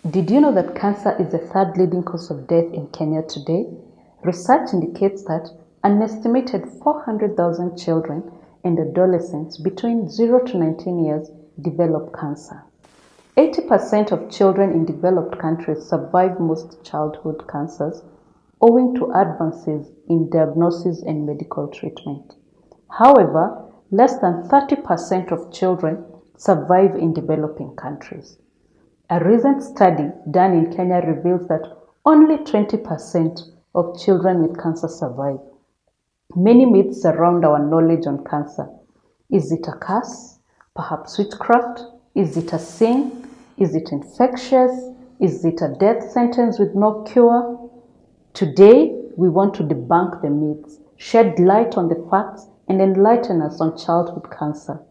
Did you know that cancer is the third leading cause of death in Kenya today? Research indicates that an estimated 400,000 children and adolescents between 0 to 19 years develop cancer. 80% of children in developed countries survive most childhood cancers owing to advances in diagnosis and medical treatment. However, less than 30% of children survive in developing countries. A recent study done in Kenya reveals that only 20% of children with cancer survive. Many myths surround our knowledge on cancer. Is it a curse? Perhaps witchcraft? Is it a sin? Is it infectious? Is it a death sentence with no cure? Today, we want to debunk the myths, shed light on the facts, and enlighten us on childhood cancer.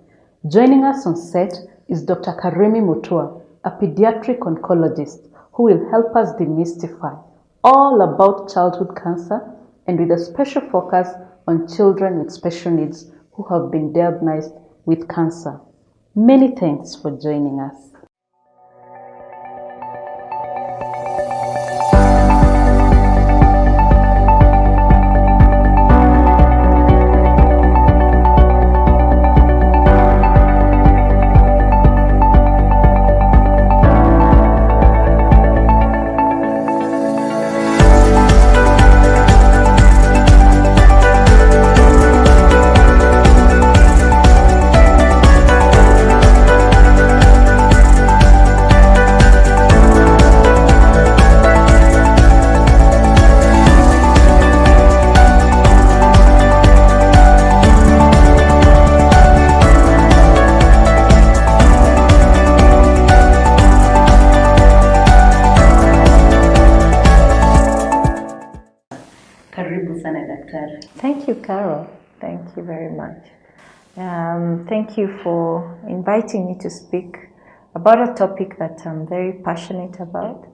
Joining us on set is Dr. Karimi Mutua, a pediatric oncologist who will help us demystify all about childhood cancer and with a special focus on children with special needs who have been diagnosed with cancer. Many thanks for joining us. Karibu sana daktari. Thank you, Carol. Thank you very much. Thank you for inviting me to speak about a topic that I'm very passionate about.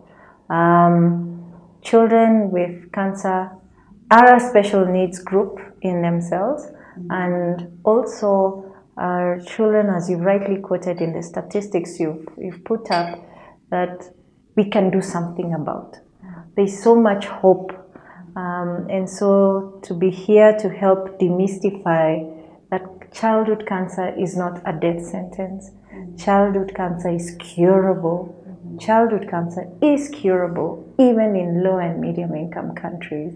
Children with cancer are a special needs group in themselves, and also our children, as you rightly quoted in the statistics you've put up, that we can do something about. There's so much hope. And so to be here to help demystify that childhood cancer is not a death sentence. Childhood cancer is curable. Childhood cancer is curable even in low and medium income countries.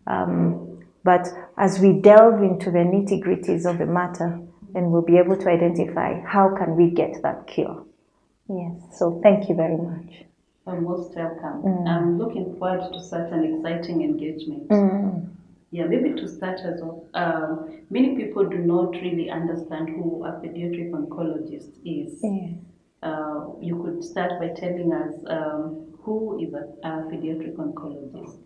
But as we delve into the nitty-gritties of the matter, then we'll be able to identify how can we get that cure. Yes, so thank you very much. You're most welcome. I'm looking forward to such an exciting engagement. Yeah, maybe to start as well, many people do not really understand who a pediatric oncologist is. You could start by telling us who is a pediatric oncologist?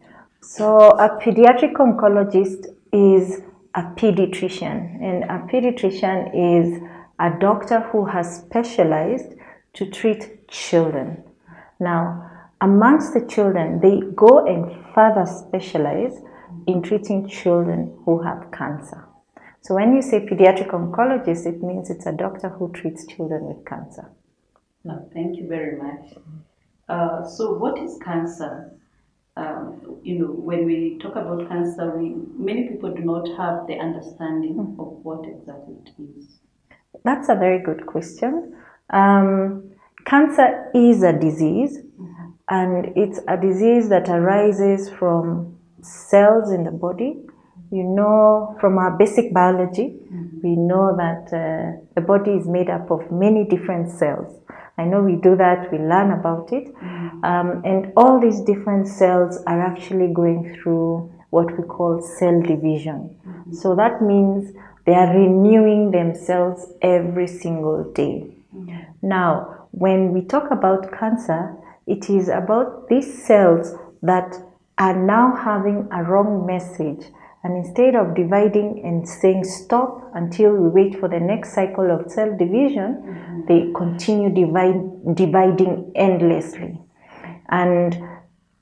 So a pediatric oncologist is a pediatrician, and a pediatrician is a doctor who has specialized to treat children. Now, amongst the children, they go and further specialize in treating children who have cancer. So when you say pediatric oncologist, it means it's a doctor who treats children with cancer. No, thank you very much. So what is cancer? When we talk about cancer, many people do not have the understanding of what exactly it is. That's a very good question. Cancer is a disease, and it's a disease that arises from cells in the body. You know, from our basic biology, we know that the body is made up of many different cells. I know we do that, we learn about it. And all these different cells are actually going through what we call cell division. So that means they are renewing themselves every single day. Now, when we talk about cancer, it is about these cells that are now having a wrong message. And instead of dividing and saying stop until we wait for the next cycle of cell division, they continue dividing endlessly. And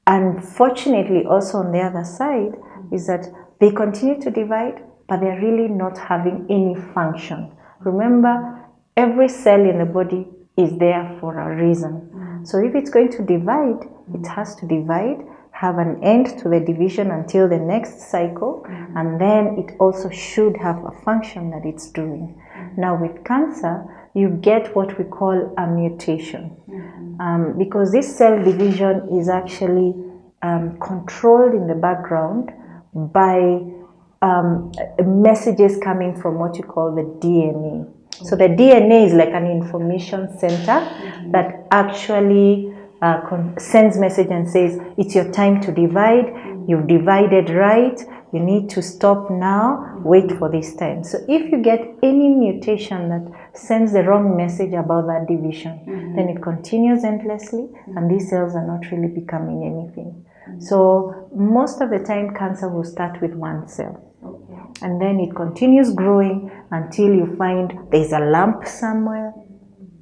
unfortunately, also on the other side, is that they continue to divide, but they're really not having any function. Remember, every cell in the body is there for a reason. So if it's going to divide, it has to divide, have an end to the division until the next cycle, and then it also should have a function that it's doing. Now with cancer, you get what we call a mutation, because this cell division is actually controlled in the background by messages coming from what you call the DNA. So the DNA is like an information center that actually sends message and says, it's your time to divide, you've divided right, you need to stop now, wait for this time. So if you get any mutation that sends the wrong message about that division, then it continues endlessly, and these cells are not really becoming anything. So most of the time cancer will start with one cell. And then it continues growing until you find there's a lump somewhere,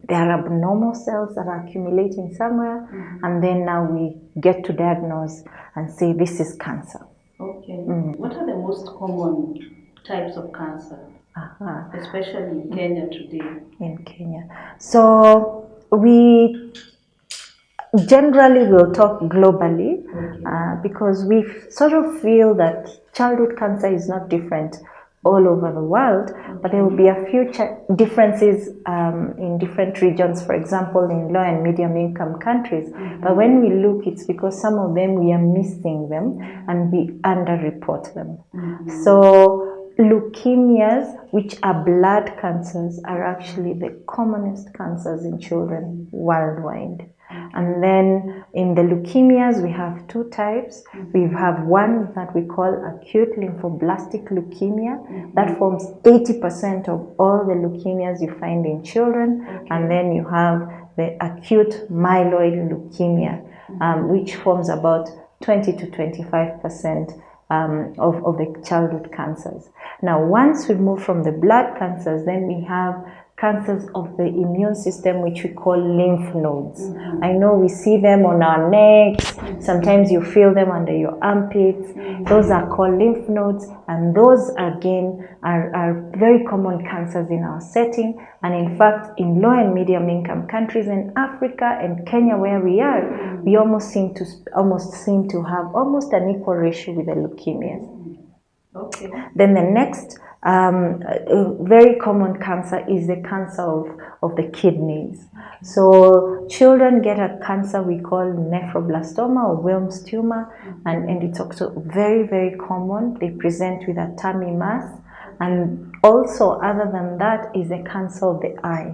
there are abnormal cells that are accumulating somewhere, and then now we get to diagnose and say this is cancer. Okay. What are the most common types of cancer, especially in Kenya today? In Kenya. So we generally will talk globally, because we sort of feel that childhood cancer is not different all over the world, but there will be a few differences in different regions, for example, in low and medium income countries. But when we look, it's because some of them we are missing them and we underreport them. So leukemias, which are blood cancers, are actually the commonest cancers in children worldwide. And then in the leukemias, we have two types. We have one that we call acute lymphoblastic leukemia. That forms 80% of all the leukemias you find in children. And then you have the acute myeloid leukemia, which forms about 20 to 25% of the childhood cancers. Now, once we move from the blood cancers, then we have cancers of the immune system, which we call lymph nodes. I know we see them on our necks, sometimes you feel them under your armpits. Those are called lymph nodes, and those again are very common cancers in our setting. And in fact, in low and medium income countries in Africa and Kenya, where we are, we almost seem to have almost an equal ratio with the leukemias. Okay. Then the next very common cancer is the cancer of the kidneys. So children get a cancer we call nephroblastoma or Wilms tumor, and it's also very, very common. They present with a tummy mass, and also other than that is a cancer of the eye.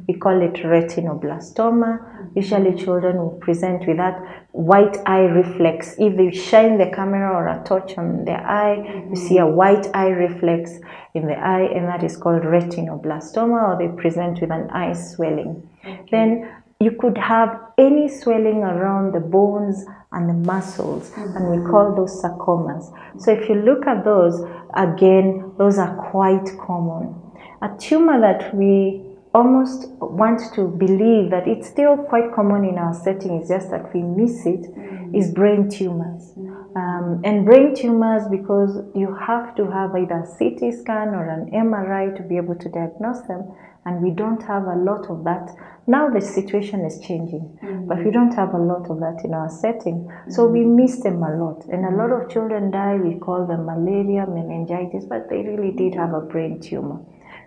We call it retinoblastoma. Usually children will present with that white eye reflex. If they shine the camera or a torch on their eye, you see a white eye reflex in the eye, and that is called retinoblastoma, or they present with an eye swelling. Then you could have any swelling around the bones and the muscles, and we call those sarcomas. So if you look at those, again, those are quite common. A tumor that we almost want to believe that it's still quite common in our setting, it's just that we miss it, is brain tumors. And brain tumors, because you have to have either a CT scan or an MRI to be able to diagnose them, and we don't have a lot of that. Now the situation is changing, but we don't have a lot of that in our setting, so we miss them a lot. And a lot of children die, we call them malaria, meningitis, but they really did have a brain tumor.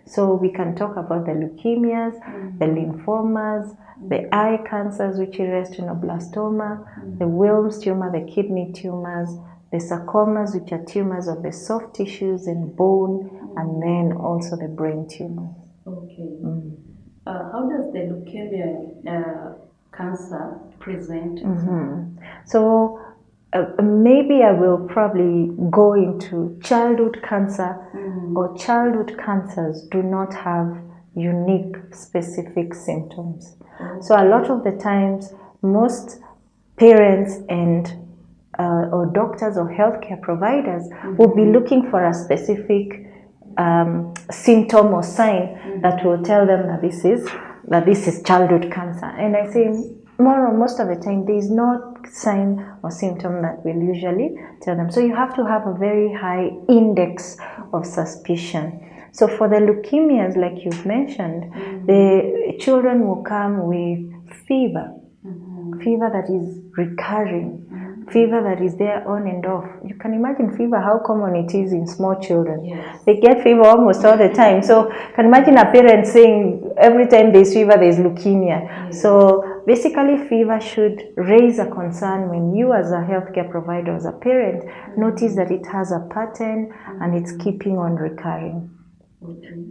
So we can talk about the leukemias, the lymphomas, the eye cancers, which is retinoblastoma, the Wilms tumor, the kidney tumors, the sarcomas, which are tumors of the soft tissues and bone, and then also the brain tumors. Okay. How does the leukemia cancer present? So maybe I will probably go into childhood cancer, or childhood cancers do not have unique specific symptoms. So a lot of the times, most parents and or doctors or healthcare providers will be looking for a specific symptom or sign that will tell them that this is childhood cancer. And I say most of the time there is no sign or symptom that will usually tell them. So you have to have a very high index of suspicion. So for the leukemias, like you've mentioned, the children will come with fever, fever that is recurring, fever that is there on and off. You can imagine fever, how common it is in small children. Yes. They get fever almost all the time. So you can imagine a parent saying every time there's fever, there's leukemia. Yes. So basically fever should raise a concern when you as a healthcare provider, as a parent, notice that it has a pattern and it's keeping on recurring.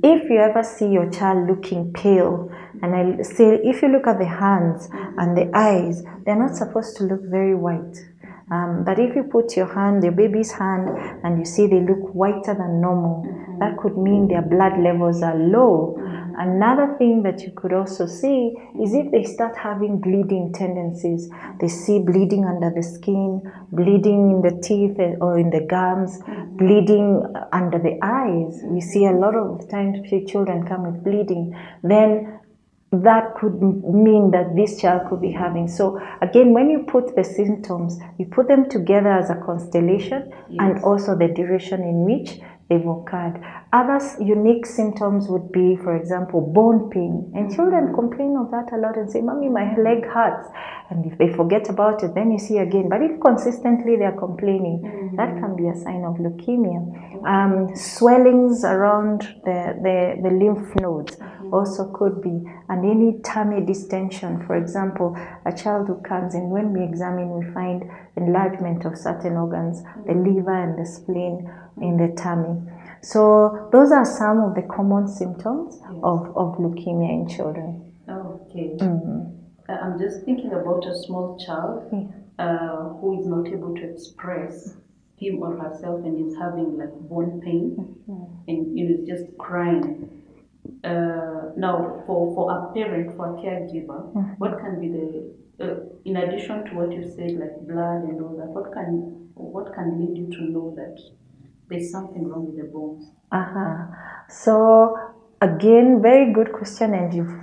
If you ever see your child looking pale, and I say if you look at the hands and the eyes, they're not supposed to look very white. But if you put your hand, your baby's hand, and you see they look whiter than normal, that could mean their blood levels are low. Another thing that you could also see is if they start having bleeding tendencies. They see bleeding under the skin, bleeding in the teeth or in the gums, bleeding under the eyes. We see a lot of times children come with bleeding. Then that could mean that this child could be having. So again, when you put the symptoms, you put them together as a constellation, and also the duration in which they've occurred. Other unique symptoms would be, for example, bone pain. And children complain of that a lot and say, "Mommy, my leg hurts." And if they forget about it, then you see again. But if consistently they're complaining, that can be a sign of leukemia. Swellings around the lymph nodes also could be, and any tummy distension. For example, a child who comes in, when we examine, we find enlargement of certain organs, the liver and the spleen in the tummy. So those are some of the common symptoms of leukemia in children. Okay. I'm just thinking about a small child who is not able to express him or herself and is having like bone pain and is just crying. Now, for a parent, for a caregiver, what can be the in addition to what you said, like blood and all that, what can lead you to know that there's something wrong with the bones? So again, very good question, and you've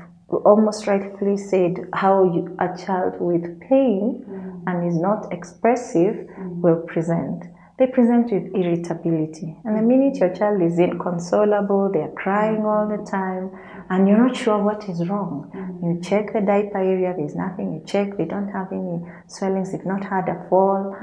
almost rightfully said how a child with pain and is not expressive will present. They present with irritability. And the minute your child is inconsolable, they're crying all the time, and you're not sure what is wrong. You check the diaper area, there's nothing. You check, they don't have any swellings, they've not had a fall.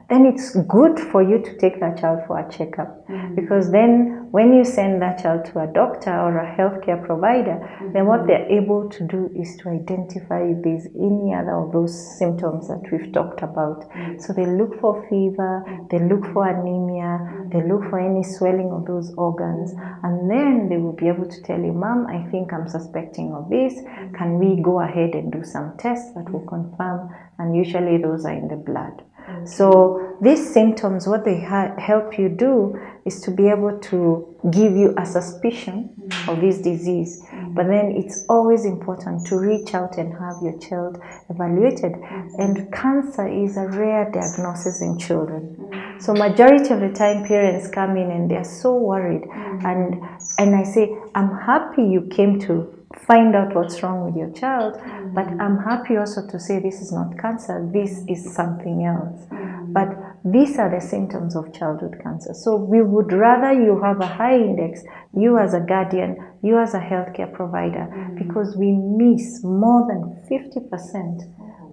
Then it's good for you to take that child for a checkup. Because then when you send that child to a doctor or a healthcare provider, then what they're able to do is to identify if there's any other of those symptoms that we've talked about. So they look for fever, they look for anemia, they look for any swelling of those organs, and then they will be able to tell you, "Mom, I think I'm suspecting of this. Can we go ahead and do some tests that will confirm?" And usually those are in the blood. So these symptoms, what they help you do is to be able to give you a suspicion of this disease. But then it's always important to reach out and have your child evaluated. And cancer is a rare diagnosis in children. So majority of the time parents come in and they're so worried. And I say, "I'm happy you came to find out what's wrong with your child, but I'm happy also to say this is not cancer, this is something else." But these are the symptoms of childhood cancer. So we would rather you have a high index, you as a guardian, you as a healthcare provider, because we miss more than 50%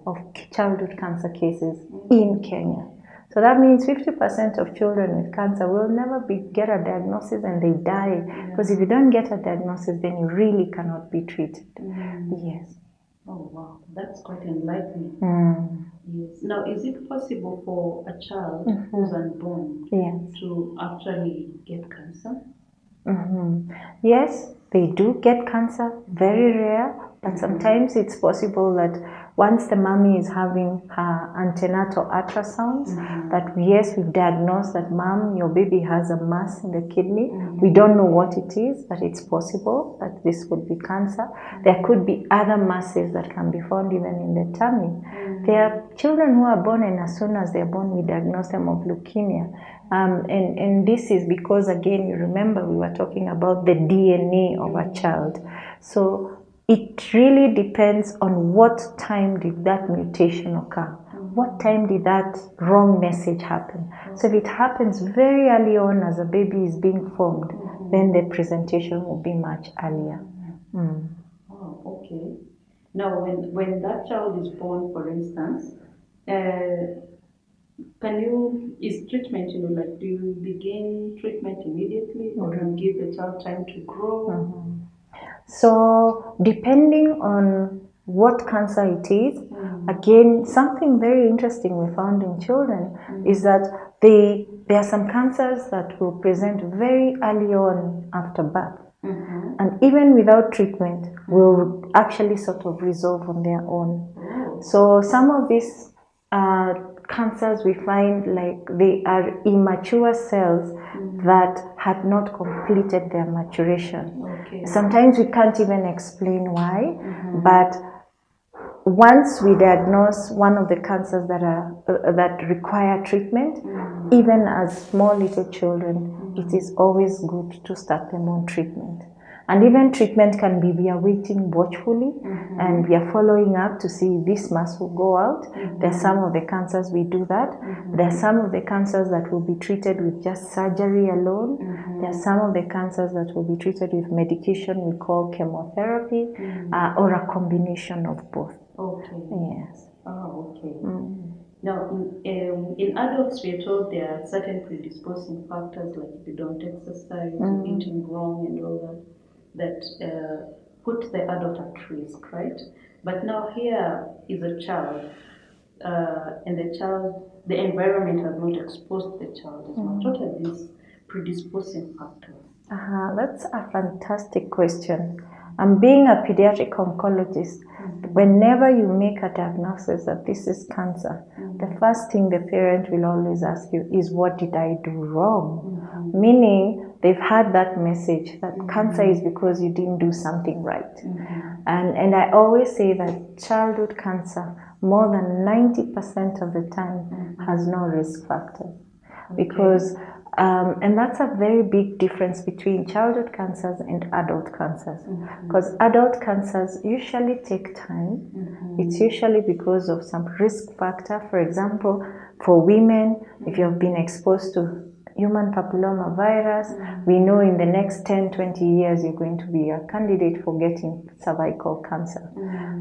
of childhood cancer cases in Kenya. So that means 50% of children with cancer will never get a diagnosis and they die. Because if you don't get a diagnosis, then you really cannot be treated. Yes. Oh, wow. That's quite enlightening. Yes. Now, is it possible for a child who's unborn to actually get cancer? Yes, they do get cancer, very rare, but sometimes it's possible that once the mommy is having her antenatal ultrasounds, that yes, we've diagnosed that, "Mom, your baby has a mass in the kidney." We don't know what it is, but it's possible that this would be cancer. There could be other masses that can be found even in the tummy. There are children who are born, and as soon as they're born, we diagnose them of leukemia. And this is because, again, you remember we were talking about the DNA of a child. So it really depends on what time did that mutation occur. What time did that wrong message happen? So if it happens very early on as a baby is being formed, then the presentation will be much earlier. Oh, okay. Now, when that child is born, for instance, is treatment, like, do you begin treatment immediately or do you give the child time to grow? So, depending on what cancer it is, again, something very interesting we found in children is that there are some cancers that will present very early on after birth. And even without treatment, will actually sort of resolve on their own. So some of these cancers we find like they are immature cells that had not completed their maturation. Sometimes we can't even explain why, but once we diagnose one of the cancers that require treatment, even as small little children, it is always good to start them on treatment. And even treatment can be we are waiting watchfully and we are following up to see this mass will go out. There are some of the cancers we do that. There are some of the cancers that will be treated with just surgery alone. There are some of the cancers that will be treated with medication we call chemotherapy or a combination of both. Okay. Yes. Oh, okay. Now, in adults, we are told there are certain predisposing factors, like if you don't exercise, eating wrong, and all that put the adult at risk, right? But now here is a child, and the environment has not exposed the child as much. What are these predisposing factors? That's a fantastic question. And being a pediatric oncologist, whenever you make a diagnosis that this is cancer, the first thing the parent will always ask you is, what did I do wrong? Meaning, they've had that message that cancer is because you didn't do something right. And I always say that childhood cancer, more than 90% of the time, has no risk factors. Because and that's a very big difference between childhood cancers and adult cancers. Because adult cancers usually take time. It's usually because of some risk factor. For example, for women, if you've been exposed to human papilloma virus, we know in the next 10, 20 years you're going to be a candidate for getting cervical cancer.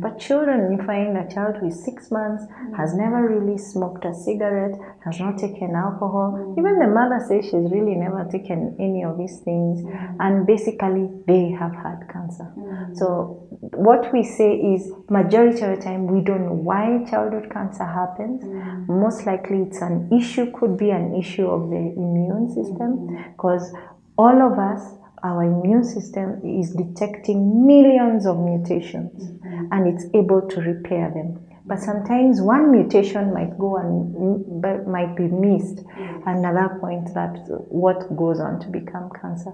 But children, you find a child who is 6 months, has never really smoked a cigarette, has not taken alcohol. Even the mother says she's really never taken any of these things, and basically they have had cancer. So what we say is, majority of the time we don't know why childhood cancer happens. Most likely it's an issue, could be an issue of the immune system, because all of us, our immune system is detecting millions of mutations and it's able to repair them. But sometimes one mutation might go and might be missed, and at that point that's what goes on to become cancer.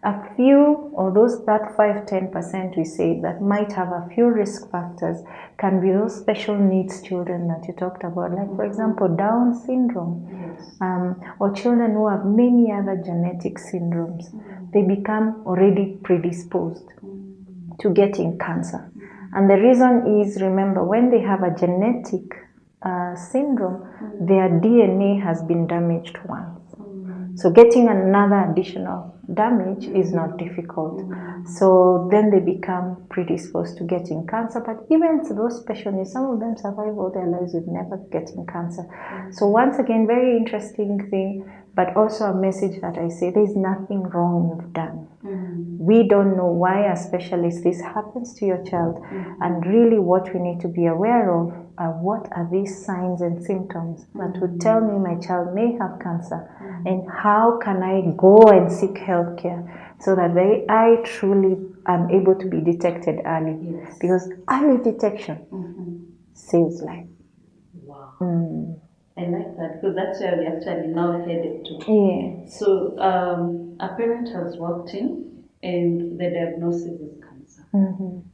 A few, or that 5-10% we say that might have a few risk factors, can be those special needs children that you talked about, like for example Down syndrome, or children who have many other genetic syndromes. They become already predisposed to getting cancer. And the reason is, remember, when they have a genetic syndrome, their DNA has been damaged once. So getting another additional damage is not difficult. So then they become predisposed to getting cancer. But even those special needs, some of them survive all their lives with never getting cancer. So once again, very interesting thing, but also a message that I say, there's nothing wrong you've done. We don't know why, as specialists, this happens to your child. And really what we need to be aware of are, what are these signs and symptoms that would tell me my child may have cancer, and how can I go and seek health care so that I truly am able to be detected early. Because early detection saves life. Wow. I like that, because that's where we actually now headed to. Yeah. So a parent has walked in and the diagnosis is cancer,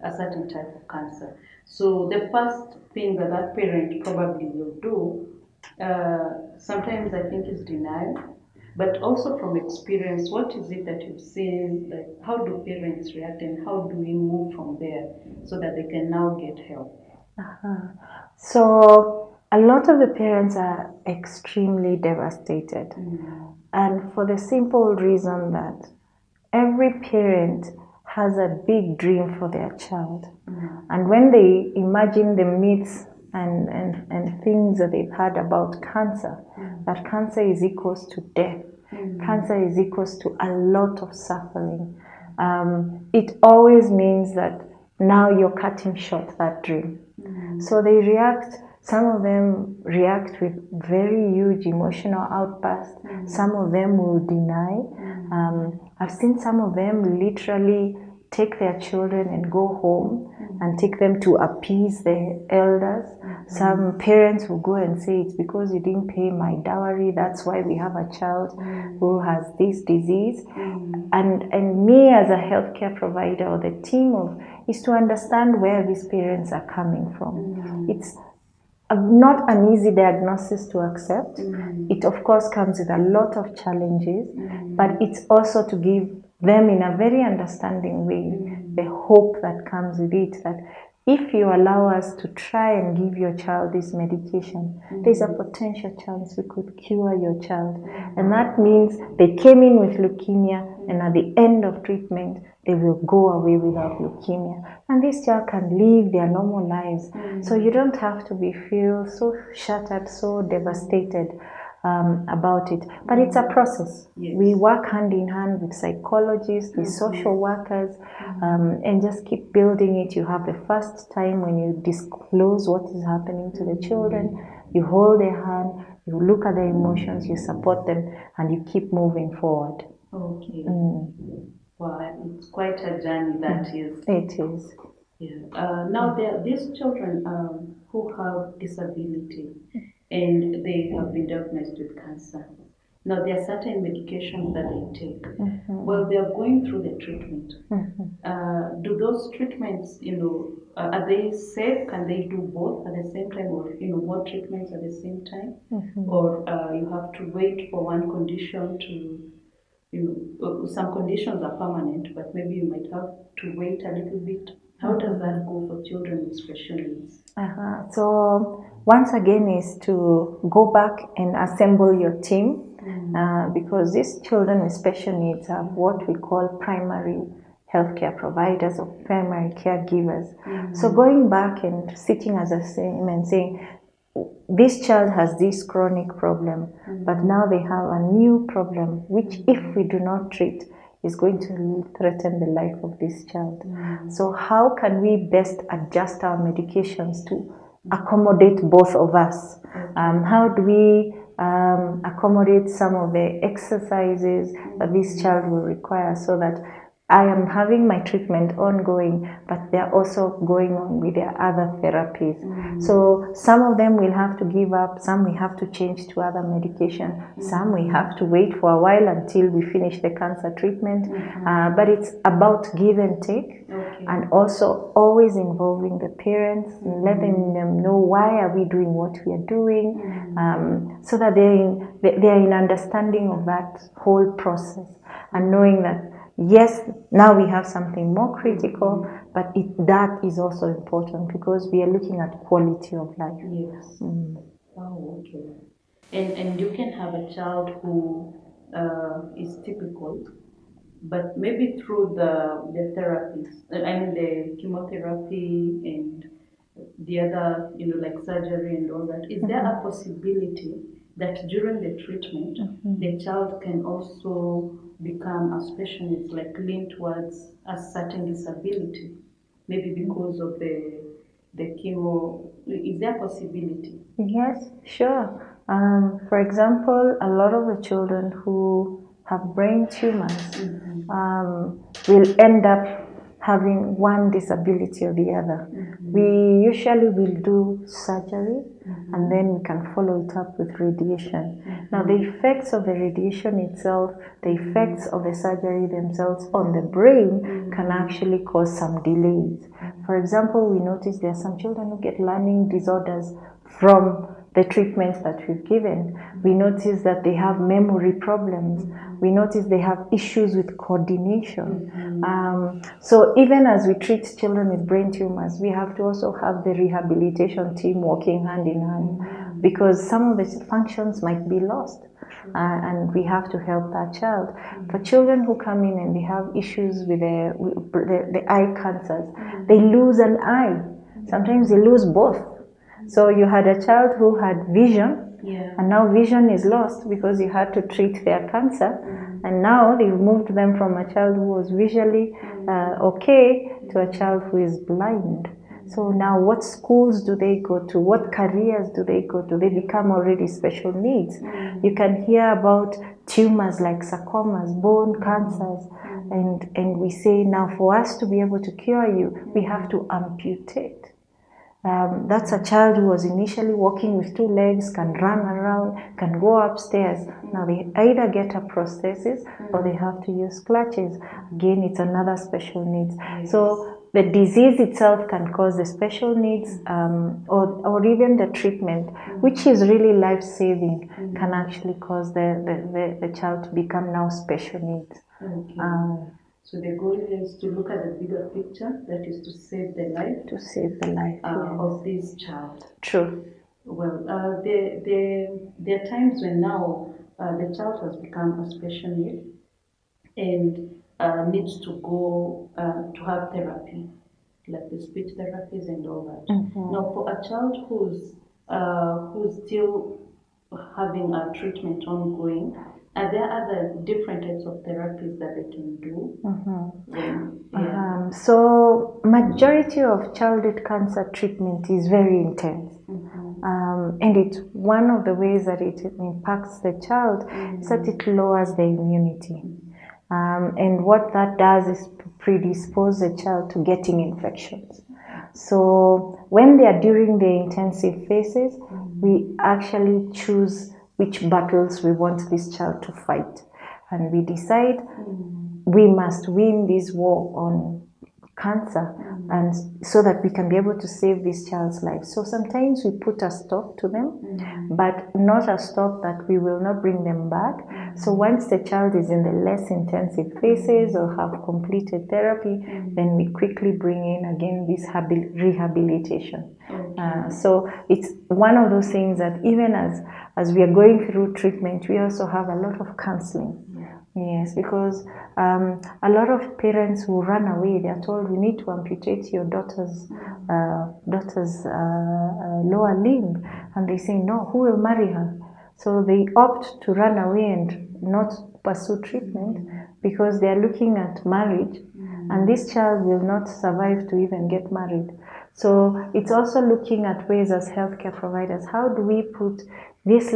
a certain type of cancer. So the first thing that parent probably will do, sometimes I think, is denial. But also from experience, what is it that you've seen? Like, how do parents react, and how do we move from there so that they can now get help? So a lot of the parents are extremely devastated. And for the simple reason that every parent has a big dream for their child. And when they imagine the myths and things that they've heard about cancer, that cancer is equals to death, cancer is equals to a lot of suffering, it always means that now you're cutting short that dream. So they react, some of them react with very huge emotional outbursts, some of them will deny. I've seen some of them literally take their children and go home and take them to appease their elders. Some parents will go and say, it's because you didn't pay my dowry, that's why we have a child who has this disease. And me as a healthcare provider or the team is to understand where these parents are coming from. It's not an easy diagnosis to accept. It of course comes with a lot of challenges, but it's also to give them in a very understanding way the hope that comes with it, that if you allow us to try and give your child this medication, there's a potential chance we could cure your child. And that means they came in with leukemia, and at the end of treatment, they will go away without leukemia. And this child can live their normal lives. So you don't have to feel so shattered, so devastated about it. But it's a process. We work hand in hand with psychologists, with social workers, and just keep building it. You have the first time when you disclose what is happening to the children, you hold their hand, you look at their emotions, you support them, and you keep moving forward. Okay. Well, it's quite a journey that is. It is. Yeah. Now, there are these children who have disability and they have been diagnosed with cancer. Now, there are certain medications that they take. Well, they are going through the treatment. Do those treatments, are they safe? Can they do both at the same time, or more treatments at the same time, or you have to wait for one condition to? Some conditions are permanent, but maybe you might have to wait a little bit. How does that go for children with special needs? So once again is to go back and assemble your team, because these children with special needs have what we call primary healthcare providers or primary caregivers. So going back and sitting as a team and saying, this child has this chronic problem, but now they have a new problem, which if we do not treat, is going to threaten the life of this child. So how can we best adjust our medications to accommodate both of us? How do we accommodate some of the exercises that this child will require, so that I am having my treatment ongoing, but they're also going on with their other therapies. So some of them will have to give up, some we have to change to other medication, some we have to wait for a while until we finish the cancer treatment. But it's about give and take, and also always involving the parents, letting them know why are we doing what we are doing, so that they're in understanding of that whole process, and knowing that yes, now we have something more critical, but that is also important because we are looking at quality of life. Yes. Oh, okay. And you can have a child who is typical, but maybe through the therapies, the chemotherapy and the other, like surgery and all that, is there a possibility that during the treatment, the child can also become a special needs, like lean towards a certain disability, maybe because of the chemo? Is there a possibility? Yes, sure. For example, a lot of the children who have brain tumors will end up having one disability or the other. We usually will do surgery and then we can follow it up with radiation. Now the effects of the radiation itself, the effects of the surgery themselves on the brain can actually cause some delays. For example, we notice there are some children who get learning disorders from the treatments that we've given. We notice that they have memory problems. We notice they have issues with coordination. So even as we treat children with brain tumors, we have to also have the rehabilitation team working hand in hand, because some of the functions might be lost. and we have to help that child. For children who come in and they have issues with the eye cancers, they lose an eye. Sometimes they lose both. So you had a child who had vision, and now vision is lost because you had to treat their cancer, and now they've moved them from a child who was visually okay to a child who is blind. So now what schools do they go to? What careers do they go to? They become already special needs. You can hear about tumors like sarcomas, bone cancers, and we say now for us to be able to cure you, we have to amputate. That's a child who was initially walking with 2 legs, can run around, can go upstairs. Now they either get a prosthesis or they have to use crutches. Again, it's another special needs. So the disease itself can cause the special needs, or even the treatment, which is really life-saving, can actually cause the child to become now special needs. So the goal is to look at the bigger picture, that is to save the life. To save the life of this child. True. Well, there are times when now the child has become a special need and needs to go to have therapy, like the speech therapies and all that. Now, for a child who's still having a treatment ongoing, are there other different types of therapies that they can do? So majority of childhood cancer treatment is very intense. And it's one of the ways that it impacts the child is that it lowers the immunity. And what that does is predispose the child to getting infections. So when they are during the intensive phases, we actually choose which battles we want this child to fight. And we decide we must win this war on cancer, and so that we can be able to save this child's life. So sometimes we put a stop to them, but not a stop that we will not bring them back. So once the child is in the less intensive phases or have completed therapy, then we quickly bring in again this rehabilitation. So it's one of those things that even as we are going through treatment, we also have a lot of counseling. Yes, because a lot of parents who run away, they are told, we need to amputate your daughter's lower limb, and they say, no, who will marry her? So they opt to run away and not pursue treatment because they are looking at marriage, and this child will not survive to even get married. So it's also looking at ways as healthcare providers, how do we put this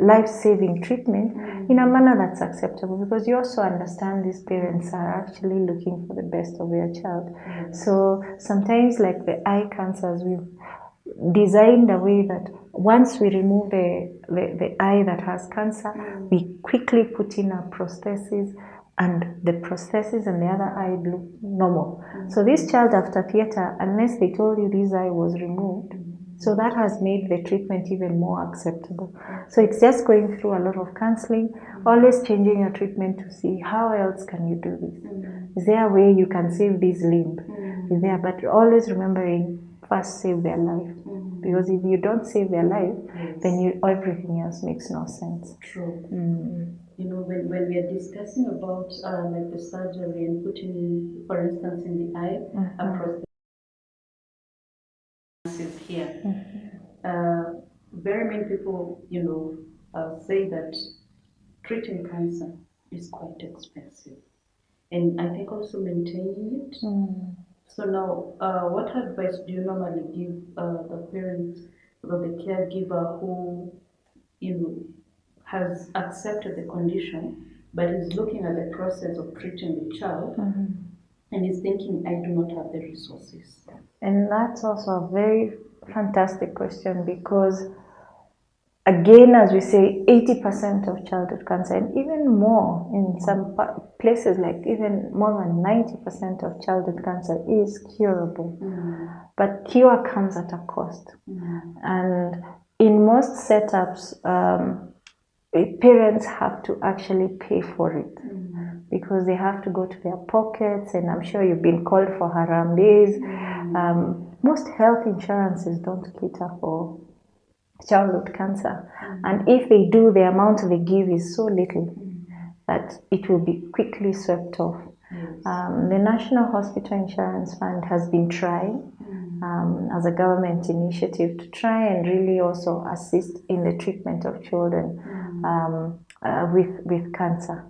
life-saving treatment in a manner that's acceptable, because you also understand these parents are actually looking for the best of their child. So sometimes, like the eye cancers, we've designed a way that once we remove the eye that has cancer, we quickly put in a prosthesis, and the prosthesis and the other eye look normal. So this child after theater, unless they told you this eye was removed, so that has made the treatment even more acceptable. So it's just going through a lot of counseling, always changing your treatment to see how else can you do this. Is there a way you can save this limb? Is there? But always remembering, first save their life. Because if you don't save their life, then everything else makes no sense. True. You know, when we are discussing about like the surgery and putting, for instance, in the eye, a prosthesis here. Very many people, you know, say that treating cancer is quite expensive, and I think also maintaining it. So now, what advice do you normally give the parent or the caregiver who, you know, has accepted the condition but is looking at the process of treating the child and is thinking, I do not have the resources? And that's also a very fantastic question, because again, as we say, 80% of childhood cancer, and even more in some places, like even more than 90% of childhood cancer is curable. But cure comes at a cost. And in most setups, parents have to actually pay for it. Because they have to go to their pockets, and I'm sure you've been called for Harambes. Most health insurances don't cater for childhood cancer. And if they do, the amount they give is so little that it will be quickly swept off. The National Hospital Insurance Fund has been trying as a government initiative to try and really also assist in the treatment of children with cancer.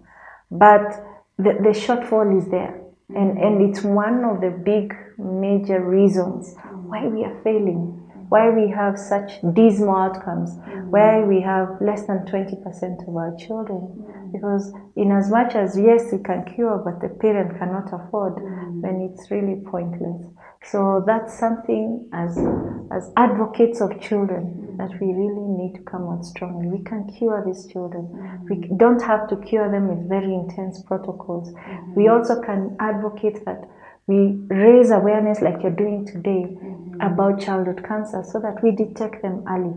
But the shortfall is there. And it's one of the big major reasons why we are failing, why we have such dismal outcomes, why we have less than 20% of our children. Because in as much as, yes, we can cure, but the parent cannot afford, then it's really pointless. So that's something as advocates of children that we really need to come out strongly. We can cure these children. We don't have to cure them with very intense protocols. We also can advocate that we raise awareness like you're doing today about childhood cancer so that we detect them early.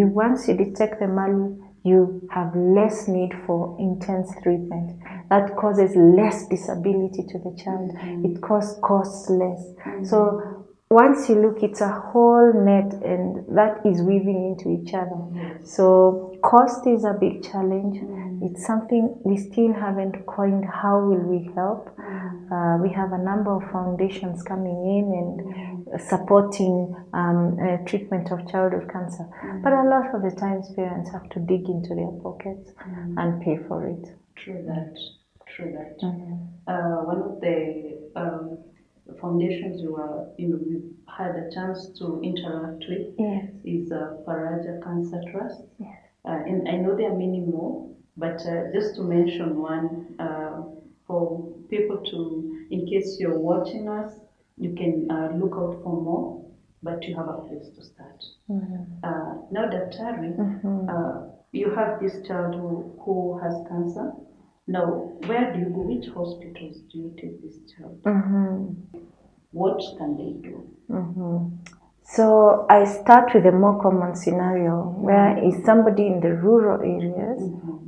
Once you detect them early, you have less need for intense treatment. That causes less disability to the child. It costs less. So once you look, it's a whole net, and that is weaving into each other. So cost is a big challenge. It's something we still haven't coined. How will we help? We have a number of foundations coming in and supporting treatment of childhood cancer. But a lot of the times parents have to dig into their pockets and pay for it. True that. One of the foundations we've had a chance to interact with is Faraja Cancer Trust. And I know there are many more, but just to mention one for people to, in case you're watching us, you can look out for more, but you have a place to start. Now, Daktari, you have this child who has cancer. Now, where do you go? Which hospitals do you take this child? What can they do? So I start with a more common scenario where is somebody in the rural areas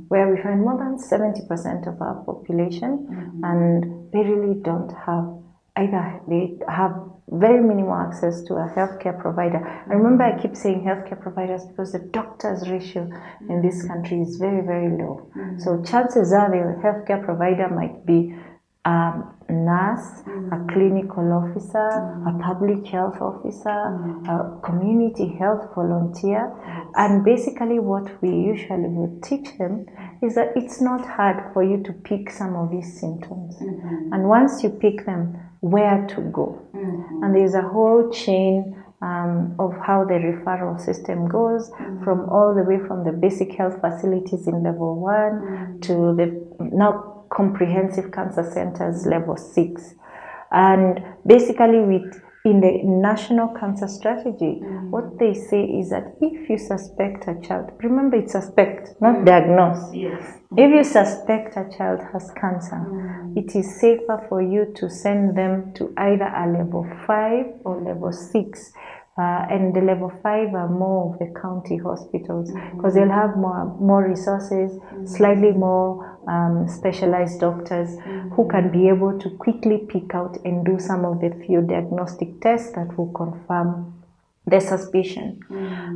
where we find more than 70% of our population and they really don't have either, they have very minimal access to a healthcare provider. I remember I keep saying healthcare providers because the doctors ratio in this country is very, very low. So chances are the healthcare provider might be a nurse, a clinical officer, a public health officer, a community health volunteer. And basically what we usually would teach them is that it's not hard for you to pick some of these symptoms. And once you pick them, where to go. And there's a whole chain of how the referral system goes, from all the way from the basic health facilities in level 1 to the now comprehensive cancer centers level 6. And basically in the national cancer strategy, what they say is that if you suspect a child, remember it's suspect, not diagnose. If you suspect a child has cancer, it is safer for you to send them to either a level 5 or level 6. And the level 5 are more of the county hospitals because they'll have more resources, slightly more specialized doctors who can be able to quickly pick out and do some of the few diagnostic tests that will confirm the suspicion.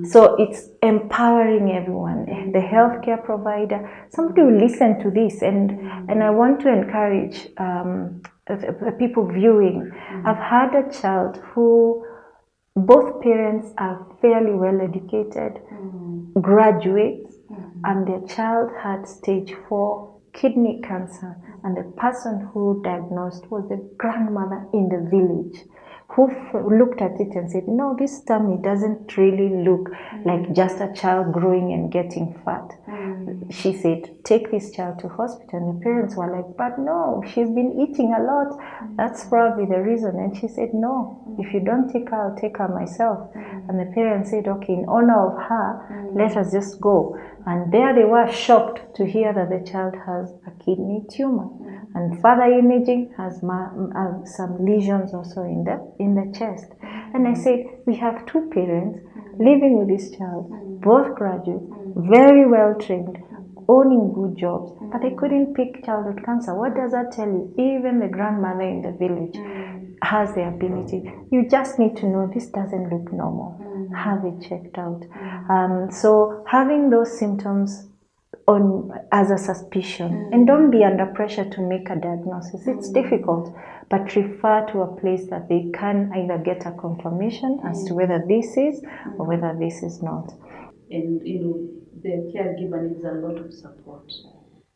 So it's empowering everyone, the healthcare provider. Somebody will listen to this, and I want to encourage the people viewing. I've had a child who both parents are fairly well educated, graduates, and their child had stage 4 kidney cancer, and the person who diagnosed was the grandmother in the village who looked at it and said, no, this tummy doesn't really look like just a child growing and getting fat. She said, take this child to hospital. And the parents were like, but no, she's been eating a lot. That's probably the reason. And she said, no, if you don't take her, I'll take her myself. And the parents said, okay, in honor of her, let us just go. And there they were shocked to hear that the child has a kidney tumor. And further imaging has some lesions also in the chest. And I said, we have 2 parents living with this child, both graduates, very well trained, owning good jobs, but they couldn't pick childhood cancer. What does that tell you? Even the grandmother in the village has the ability. You just need to know this doesn't look normal. have it checked out. So having those symptoms as a suspicion, and don't be under pressure to make a diagnosis. It's difficult, but refer to a place that they can either get a confirmation as to whether this is or whether this is not. And the caregiver needs a lot of support,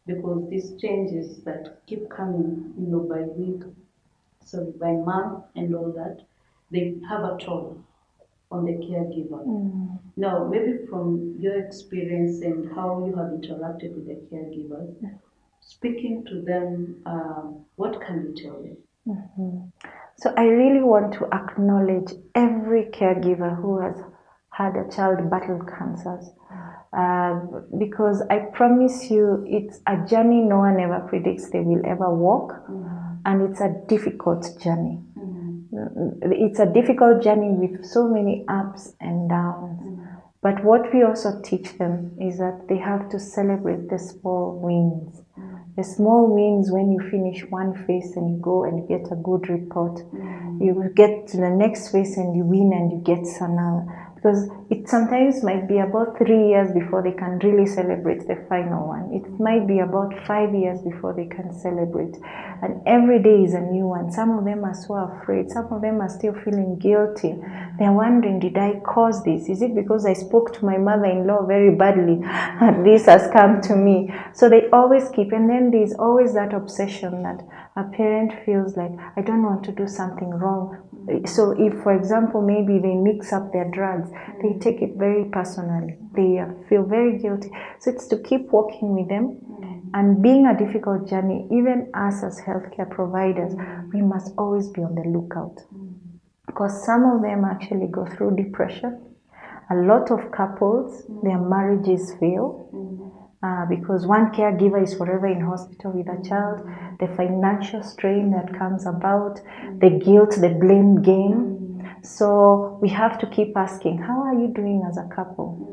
because these changes that keep coming, by week, by month and all that, they have a toll on the caregiver. Now, maybe from your experience and how you have interacted with the caregivers, speaking to them, what can you tell them? So I really want to acknowledge every caregiver who has had a child battle cancers. Because I promise you, it's a journey no one ever predicts they will ever walk, and it's a difficult journey. It's a difficult journey with so many ups and downs. But what we also teach them is that they have to celebrate the small wins. The small wins, when you finish one phase and you go and get a good report, you will get to the next phase and you win and you get another. Because it sometimes might be about 3 years before they can really celebrate the final one. It might be about 5 years before they can celebrate. And every day is a new one. Some of them are so afraid. Some of them are still feeling guilty. They're wondering, did I cause this? Is it because I spoke to my mother-in-law very badly and this has come to me? So they always keep, and then there's always that obsession that a parent feels like, I don't want to do something wrong. So if, for example, maybe they mix up their drugs, they take it very personally. They feel very guilty. So it's to keep working with them. And being a difficult journey, even us as healthcare providers, we must always be on the lookout. Because some of them actually go through depression. A lot of couples, their marriages fail. Because one caregiver is forever in hospital with a child, the financial strain that comes about, the guilt, the blame game. So we have to keep asking, how are you doing as a couple?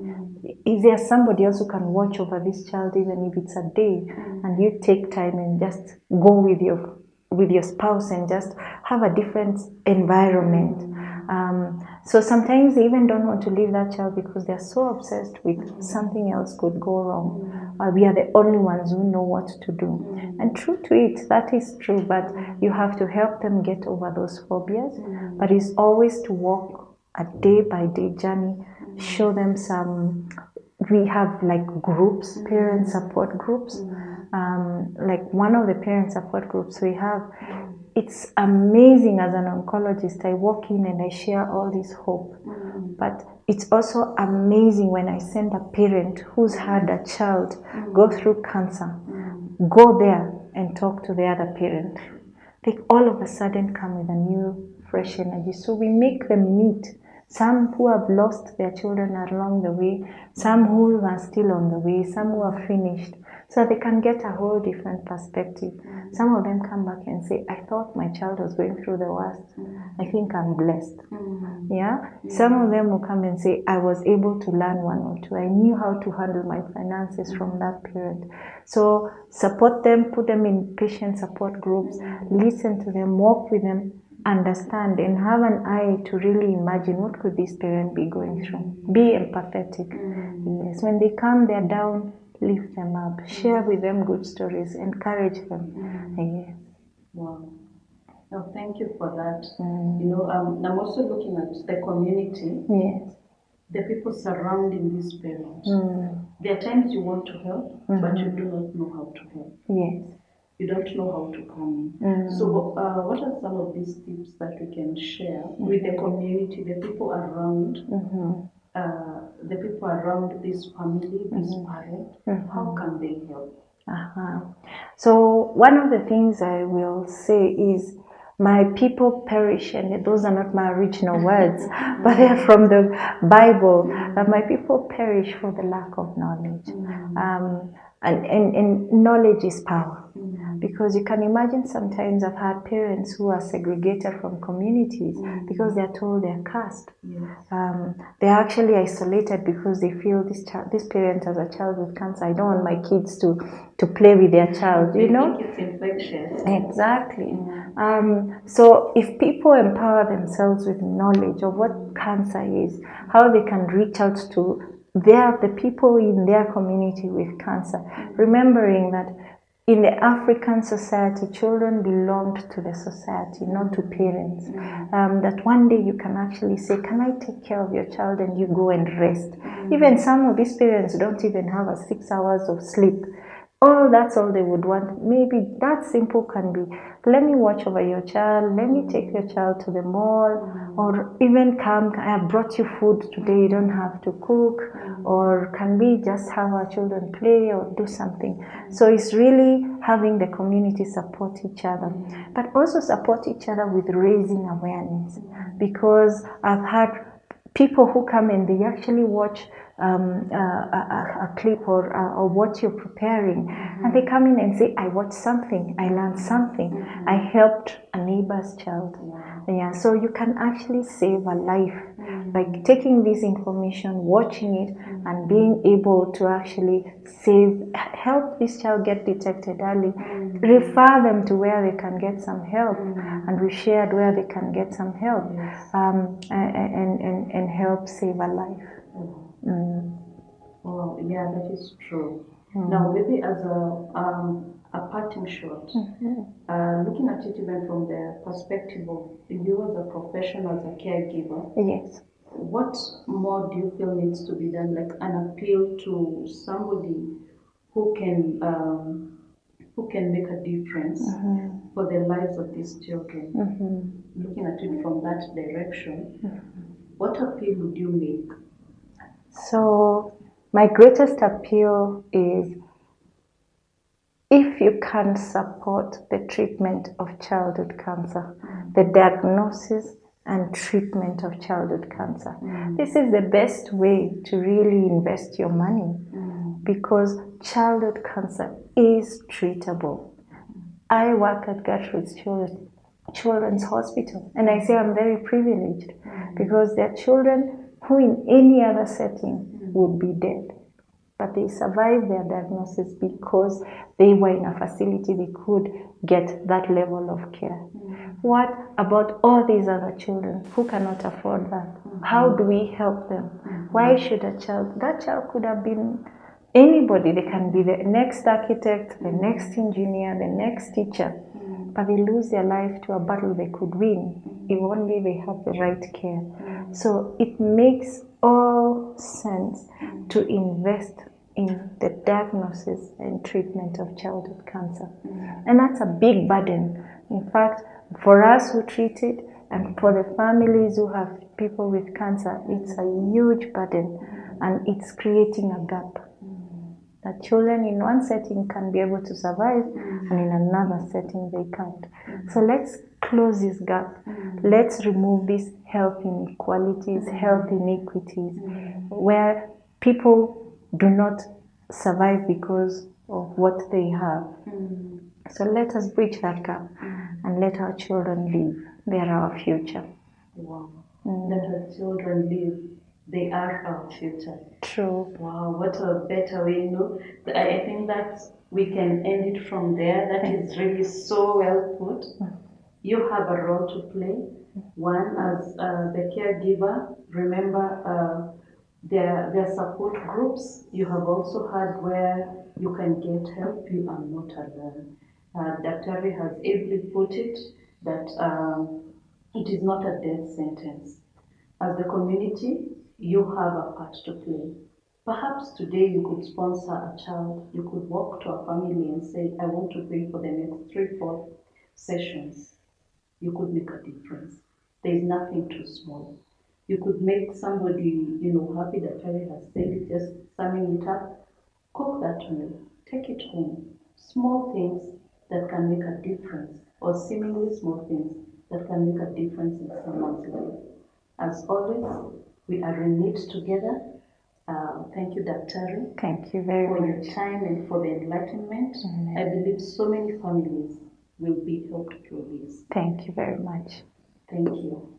Is there somebody else who can watch over this child, even if it's a day, and you take time and just go with your spouse and just have a different environment? So sometimes they even don't want to leave that child because they're so obsessed with something else could go wrong. We are the only ones who know what to do. And true to it, that is true, but you have to help them get over those phobias. But it's always to walk a day-by-day journey, show them we have like groups, parent support groups. Like one of the parent support groups we have, it's amazing. As an oncologist, I walk in and I share all this hope. But it's also amazing when I send a parent who's had a child go through cancer, go there and talk to the other parent. They all of a sudden come with a new, fresh energy. So we make them meet. Some who have lost their children along the way, some who are still on the way, some who are finished, so they can get a whole different perspective. Some of them come back and say, I thought my child was going through the worst. I think I'm blessed. Some of them will come and say, I was able to learn one or two. I knew how to handle my finances from that period. So support them, put them in patient support groups, listen to them, walk with them, understand, and have an eye to really imagine what could this parent be going through. Be empathetic. Yes, when they come, they're down, lift them up, share with them good stories, encourage them. Yes. Wow. No, thank you for that. I'm also looking at the community. Yes. The people surrounding these parents. There are times you want to help, but you do not know how to help. Yes. You don't know how to come in. So what are some of these tips that we can share with the community, the people around, the people around this family, this parent? How can they help? So one of the things I will say is, my people perish, and those are not my original words, but they are from the Bible. My people perish for the lack of knowledge. And knowledge is power. Because you can imagine sometimes I've had parents who are segregated from communities because they're told they're caste. They're actually isolated because they feel this parent has a child with cancer. I don't want my kids to play with their child, you know? It's infectious. Exactly. So if people empower themselves with knowledge of what cancer is, how they can reach out to the people in their community with cancer, remembering that in the African society, children belonged to the society, not to parents. That one day you can actually say, can I take care of your child, and you go and rest. Even some of these parents don't even have 6 hours of sleep. That's all they would want. Maybe that simple can be, let me watch over your child, let me take your child to the mall, or even come, I have brought you food today, you don't have to cook, or can we just have our children play or do something. So it's really having the community support each other, but also support each other with raising awareness, because I've had people who come and they actually watch a clip or what you're preparing, and they come in and say, I watched something, I learned something, I helped a neighbor's child. Yeah, so you can actually save a life by taking this information, watching it, and being able to actually help this child get detected early, refer them to where they can get some help, and we shared where they can get some help, and help save a life. Oh, yeah, that is true. Now, maybe as a parting shot, looking at it even from the perspective of you as a professional, as a caregiver, Yes. what more do you feel needs to be done, like an appeal to somebody who can make a difference for the lives of these children? Looking at it from that direction, what appeal would you make? So my greatest appeal is, if you can support the treatment of childhood cancer, the diagnosis and treatment of childhood cancer, this is the best way to really invest your money, because childhood cancer is treatable. I work at Gertrude's Children's Hospital, and I say I'm very privileged, because there are children who in any other setting would be dead, but they survived their diagnosis because they were in a facility they could get that level of care. What about all these other children who cannot afford that? How do we help them? Why should that child could have been anybody. They can be the next architect, the next engineer, the next teacher, but they lose their life to a battle they could win if only they have the right care. So it makes all sense to invest in the diagnosis and treatment of childhood cancer. And that's a big burden. In fact, for us who treat it and for the families who have people with cancer, it's a huge burden, and it's creating a gap. That children in one setting can be able to survive, and in another setting they can't. So let's close this gap. Let's remove these health inequalities, health inequities, where people do not survive because of what they have. So let us bridge that gap and let our children live. They are our future. Wow. Let our children live. They are our future. True. Wow, what a better way, I think that we can end it from there. That is really so well put. You have a role to play. One, as the caregiver, remember their support groups. You have also had where you can get help. You are not alone. Dr. has ably put it that it is not a death sentence. As the community, you have a part to play. Perhaps today you could sponsor a child. You could walk to a family and say, I want to pray for the next 3-4 sessions. You could make a difference. There is nothing too small. You could make somebody, happy that Terry has said it, just summing it up. Cook that meal. Take it home. Small things that can make a difference, or seemingly small things that can make a difference in someone's life. As always, we are in it together. Thank you, Dr. Thank you very for much. your time and for the enlightenment. I believe so many families will be helped through this. Thank you very much. Thank you.